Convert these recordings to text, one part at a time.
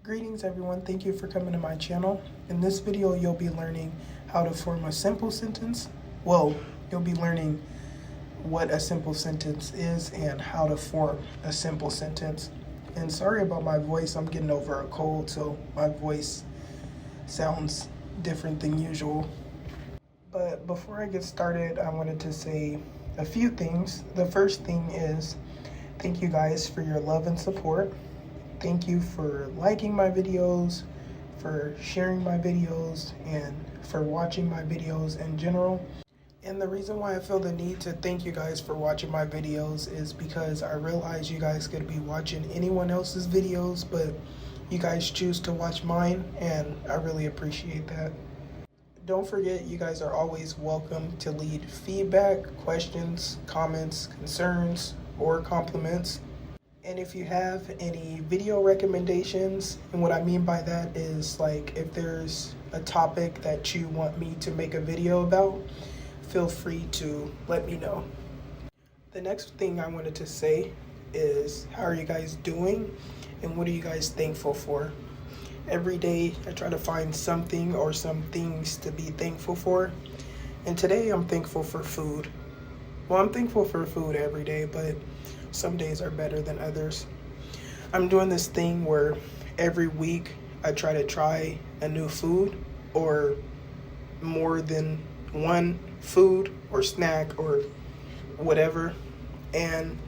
Greetings everyone, thank you for coming to my channel. In this video you'll be learning how to form a simple sentence. Well, you'll be learning what a simple sentence is and how to form a simple sentence. And sorry about my voice, I'm getting over a cold, so my voice sounds different than usual. But before I get started, I wanted to say a few things. The first thing is thank you guys for your love and support. Thank you for liking my videos, for sharing my videos, and for watching my videos in general. And the reason why I feel the need to thank you guys for watching my videos is because I realize you guys could be watching anyone else's videos, but you guys choose to watch mine, and I really appreciate that. Don't forget, you guys are always welcome to leave feedback, questions, comments, concerns, or compliments. And if you have any video recommendations, and what I mean by that is like if there's a topic that you want me to make a video about, feel free to let me know. The next thing I wanted to say is how are you guys doing and what are you guys thankful for? Every day I try to find something or some things to be thankful for. And today I'm thankful for food. Well, I'm thankful for food every day, but some days are better than others. I'm doing this thing where every week I try a new food or more than one food or snack or whatever. And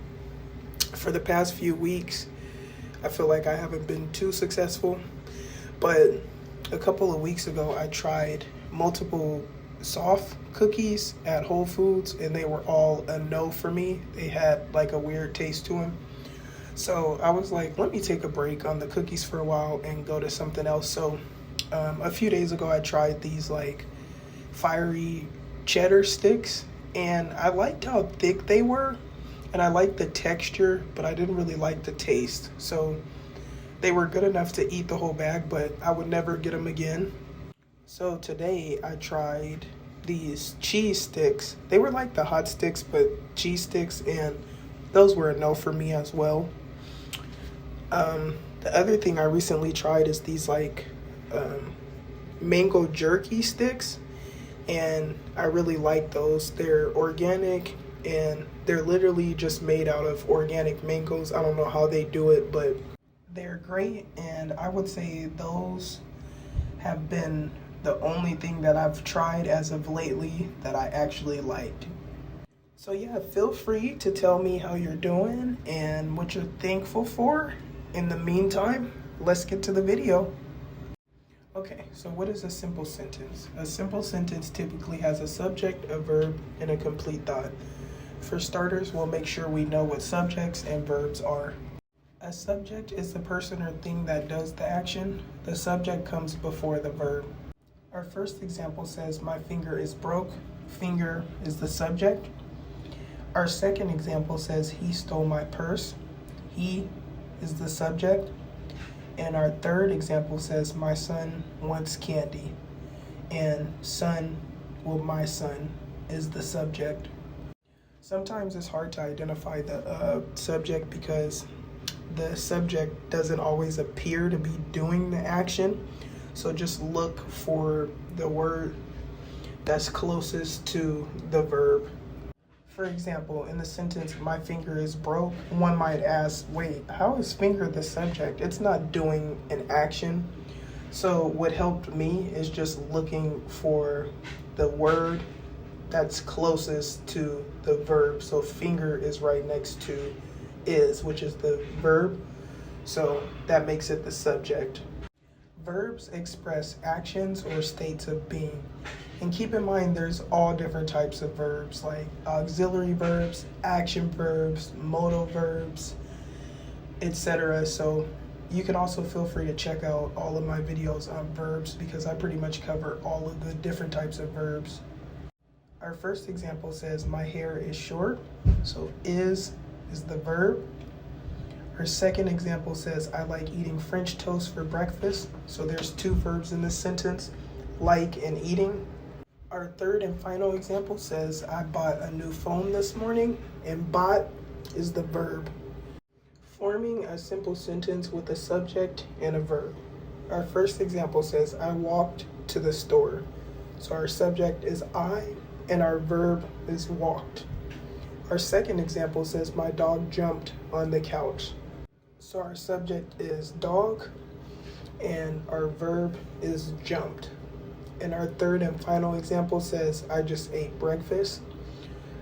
for the past few weeks, I feel like I haven't been too successful. But a couple of weeks ago, I tried multiple soft cookies at Whole Foods and they were all a no for me. They had like a weird taste to them. So I was like, let me take a break on the cookies for a while and go to something else. So a few days ago I tried these like fiery cheddar sticks and I liked how thick they were and I liked the texture, but I didn't really like the taste. So they were good enough to eat the whole bag, but I would never get them again. So today I tried these cheese sticks. They were like the hot sticks, but cheese sticks, and those were a no for me as well. The other thing I recently tried is these like mango jerky sticks, and I really like those. They're organic and they're literally just made out of organic mangoes. I don't know how they do it, but they're great, and I would say those have been the only thing that I've tried as of lately that I actually liked. So yeah, feel free to tell me how you're doing and what you're thankful for. In the meantime, let's get to the video. Okay, so what is a simple sentence? A simple sentence typically has a subject, a verb, and a complete thought. For starters, we'll make sure we know what subjects and verbs are. A subject is the person or thing that does the action. The subject comes before the verb. Our first example says, my finger is broke. Finger is the subject. Our second example says, he stole my purse. He is the subject. And our third example says, my son wants candy. And son, well, my son is the subject. Sometimes it's hard to identify the subject because the subject doesn't always appear to be doing the action. So just look for the word that's closest to the verb. For example, in the sentence, my finger is broke, one might ask, wait, how is finger the subject? It's not doing an action. So what helped me is just looking for the word that's closest to the verb. So finger is right next to is, which is the verb. So that makes it the subject. Verbs express actions or states of being. And keep in mind there's all different types of verbs like auxiliary verbs, action verbs, modal verbs, etc. So you can also feel free to check out all of my videos on verbs because I pretty much cover all of the different types of verbs. Our first example says my hair is short. So is the verb. Our second example says, I like eating French toast for breakfast. So there's two verbs in this sentence, like and eating. Our third and final example says, I bought a new phone this morning, and bought is the verb. Forming a simple sentence with a subject and a verb. Our first example says, I walked to the store. So our subject is I and our verb is walked. Our second example says, my dog jumped on the couch. So our subject is dog and our verb is jumped. And our third and final example says, I just ate breakfast.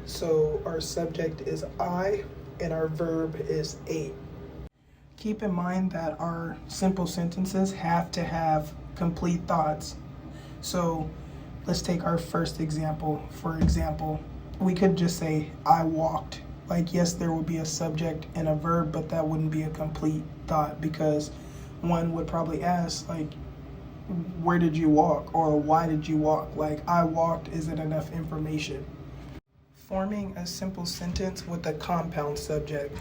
So our subject is I and our verb is ate. Keep in mind that our simple sentences have to have complete thoughts. So let's take our first example. For example, we could just say, I walked. Like, yes, there would be a subject and a verb, but that wouldn't be a complete thought because one would probably ask, like, where did you walk? Or why did you walk? Like, I walked isn't enough information. Forming a simple sentence with a compound subject.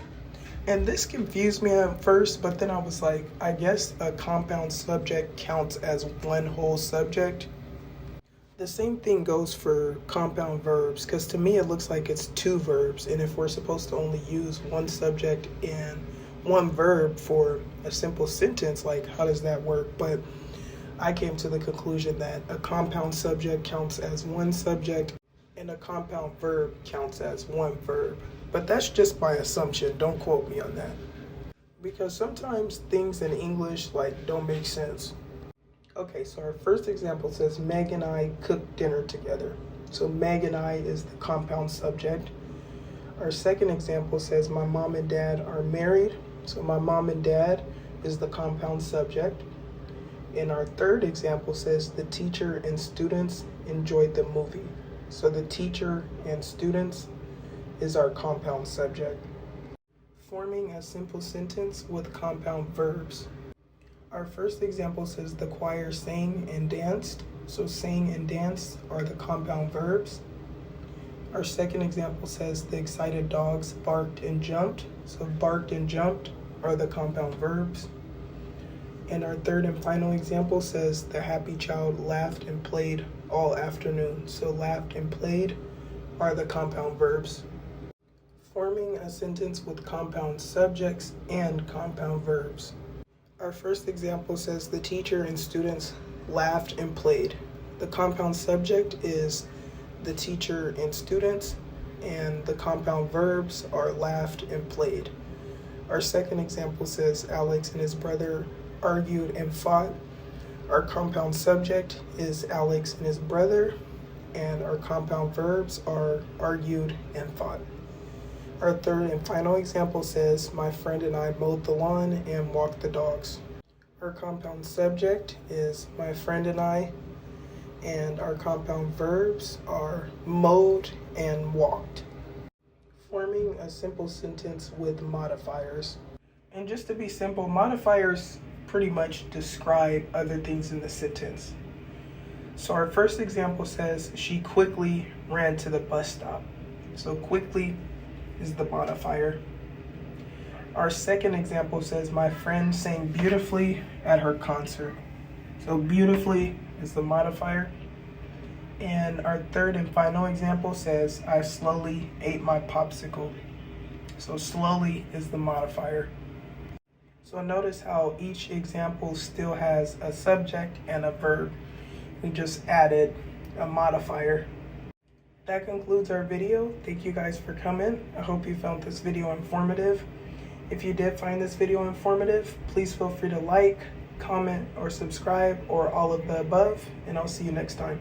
And this confused me at first, but then I was like, I guess a compound subject counts as one whole subject. The same thing goes for compound verbs, because to me it looks like it's two verbs, and if we're supposed to only use one subject and one verb for a simple sentence, like how does that work? But I came to the conclusion that a compound subject counts as one subject and a compound verb counts as one verb. But that's just my assumption, don't quote me on that. Because sometimes things in English don't make sense. Okay, so our first example says, Meg and I cooked dinner together. So Meg and I is the compound subject. Our second example says, my mom and dad are married. So my mom and dad is the compound subject. And our third example says, the teacher and students enjoyed the movie. So the teacher and students is our compound subject. Forming a simple sentence with compound verbs. Our first example says the choir sang and danced. So sang and danced are the compound verbs. Our second example says the excited dogs barked and jumped. So barked and jumped are the compound verbs. And our third and final example says the happy child laughed and played all afternoon. So laughed and played are the compound verbs. Forming a sentence with compound subjects and compound verbs. Our first example says the teacher and students laughed and played. The compound subject is the teacher and students, and the compound verbs are laughed and played. Our second example says Alex and his brother argued and fought. Our compound subject is Alex and his brother, and our compound verbs are argued and fought. Our third and final example says, my friend and I mowed the lawn and walked the dogs. Our compound subject is my friend and I, and our compound verbs are mowed and walked. Forming a simple sentence with modifiers. And just to be simple, modifiers pretty much describe other things in the sentence. So our first example says, she quickly ran to the bus stop. So quickly is the modifier. Our second example says, my friend sang beautifully at her concert. So beautifully is the modifier. And our third and final example says, I slowly ate my popsicle. So slowly is the modifier. So notice how each example still has a subject and a verb. We just added a modifier. That concludes our video. Thank you guys for coming. I hope you found this video informative. If you did find this video informative, please feel free to like, comment, or subscribe, or all of the above, and I'll see you next time.